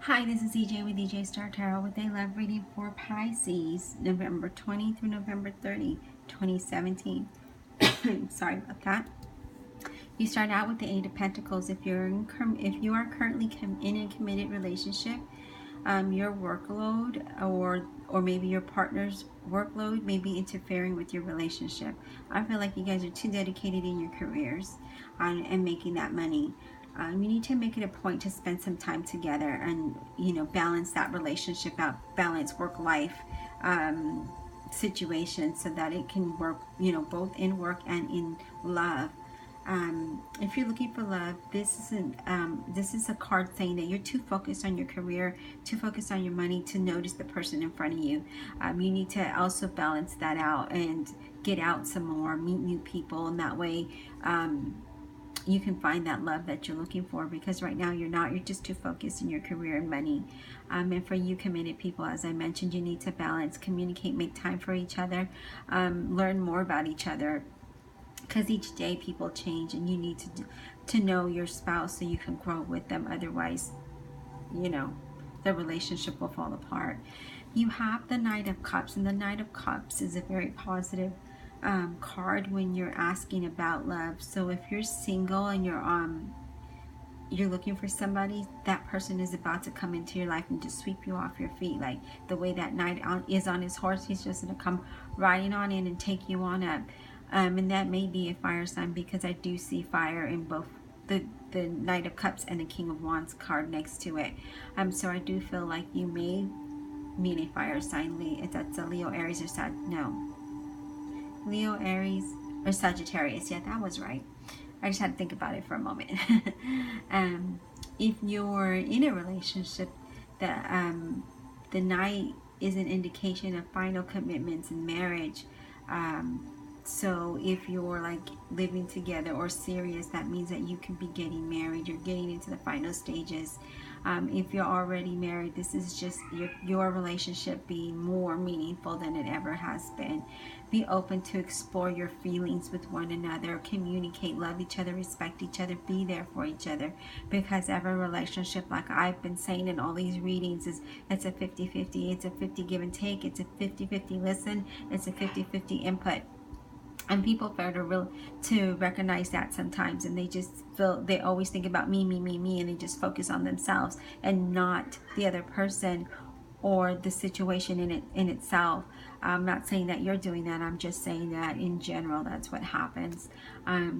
Hi, this is EJ with EJ Star Tarot with a love reading for Pisces, November 20 through November 30, 2017. Sorry about that. You start out with the Eight of Pentacles. If you are currently in a committed relationship, your workload or maybe your partner's workload may be interfering with your relationship. I feel like you guys are too dedicated in your careers and making that money. You need to make it a point to spend some time together and balance that relationship out, balance work life situation so that it can work both in work and in love. If you're looking for love, this is a card saying that you're too focused on your career, too focused on your money to notice the person in front of you. You need to also balance that out and get out some more, meet new people, and that way you can find that love that you're looking for, because right now you're just too focused in your career and money. And for you committed people, as I mentioned, you need to balance, communicate, make time for each other, learn more about each other, because each day people change and you need to know your spouse so you can grow with them. Otherwise, the relationship will fall apart. You have the Knight of Cups, and the Knight of Cups is a very positive card when you're asking about love. So if you're single and you're looking for somebody, that person is about to come into your life and just sweep you off your feet. Like the way that knight is on his horse, he's just going to come riding on in and take you on up. And that may be a fire sign, because I do see fire in both the Knight of Cups and the King of Wands card next to it. So I do feel like you may meet a fire sign. If that's a Leo, Aries, or Leo, Aries, or Sagittarius. Yeah, that was right. I just had to think about it for a moment. If you're in a relationship, the Knight is an indication of final commitments in marriage. So if you're like living together or serious, that means that you can be getting married. You're getting into the final stages. If you're already married, this is just your relationship being more meaningful than it ever has been. Be open to explore your feelings with one another. Communicate, love each other, respect each other, be there for each other. Because every relationship, like I've been saying in all these readings, it's a 50-50. It's a 50 give and take. It's a 50-50 listen. It's a 50-50 input. And people fail to recognize that sometimes, and they always think about me, and they just focus on themselves and not the other person or the situation in itself. I'm not saying that you're doing that. I'm just saying that in general, that's what happens.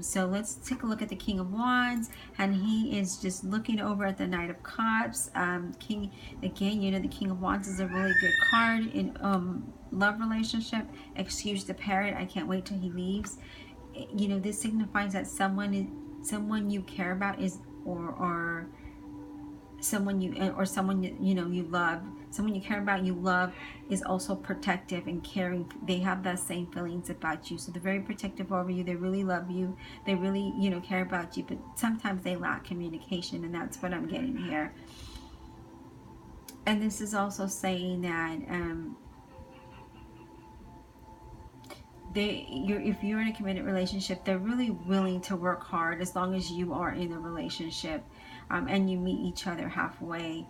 So let's take a look at the King of Wands, and he is just looking over at the Knight of Cups. King, again, the King of Wands is a really good card in love relationship. Excuse the parrot. I can't wait till he leaves. This signifies that someone you care about is or someone you love, someone you care about, you love, is also protective and caring. They have the same feelings about you, so they're very protective over you. They really love you. They really care about you, but sometimes they lack communication, and that's what I'm getting here. And this is also saying that if you're in a committed relationship, they're really willing to work hard as long as you are in a relationship, and you meet each other halfway.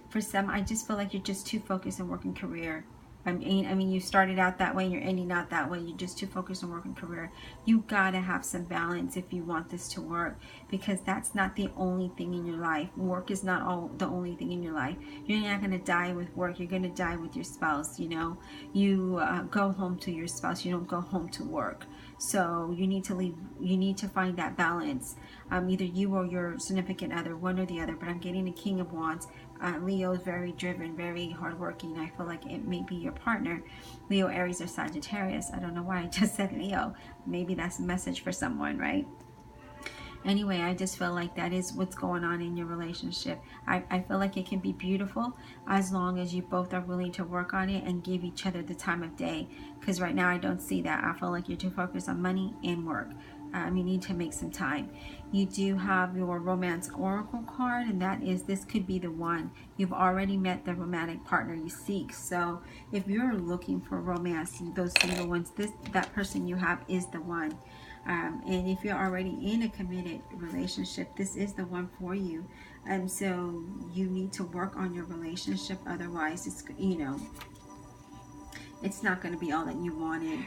For some, I just feel like you're just too focused on working career. I mean, you started out that way and you're ending out that way. You're just too focused on working career. You gotta have some balance if you want this to work, because that's not the only thing in your life. Work is not the only thing in your life. You're not gonna die with work. You're gonna die with your spouse. You go home to your spouse. You don't go home to work. So you need to leave. You need to find that balance. Either you or your significant other, one or the other. But I'm getting a King of Wands. Leo is very driven, very hardworking. I feel like it may be your partner, Leo, Aries, or Sagittarius. I don't know why I just said Leo. Maybe that's a message for someone, right? Anyway, I just feel like that is what's going on in your relationship. I feel like it can be beautiful as long as you both are willing to work on it and give each other the time of day. Because right now I don't see that. I feel like you're too focused on money and work. You need to make some time. You do have your Romance Oracle card, and this could be the one. You've already met the romantic partner you seek. So if you're looking for romance, those single ones, that person you have is the one. And if you're already in a committed relationship, this is the one for you. So you need to work on your relationship. Otherwise, it's, you know, it's not going to be all that you wanted.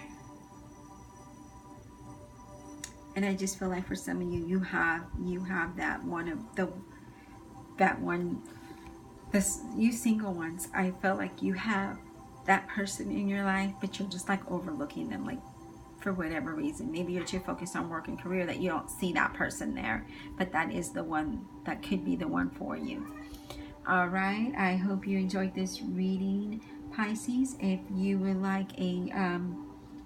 And I just feel like for some of you, you have that one of the, that one, this, you single ones, I feel like you have that person in your life, but you're just like overlooking them, like for whatever reason. Maybe you're too focused on work and career that you don't see that person there, but that is the one, that could be the one for you. All right, I hope you enjoyed this reading, Pisces. If you would like a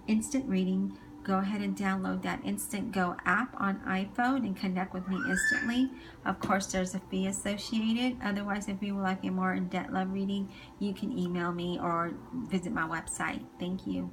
instant reading, go ahead and download that Instant Go app on iPhone and connect with me instantly. Of course, there's a fee associated. Otherwise, if you would like a more in-depth love reading, you can email me or visit my website. Thank you.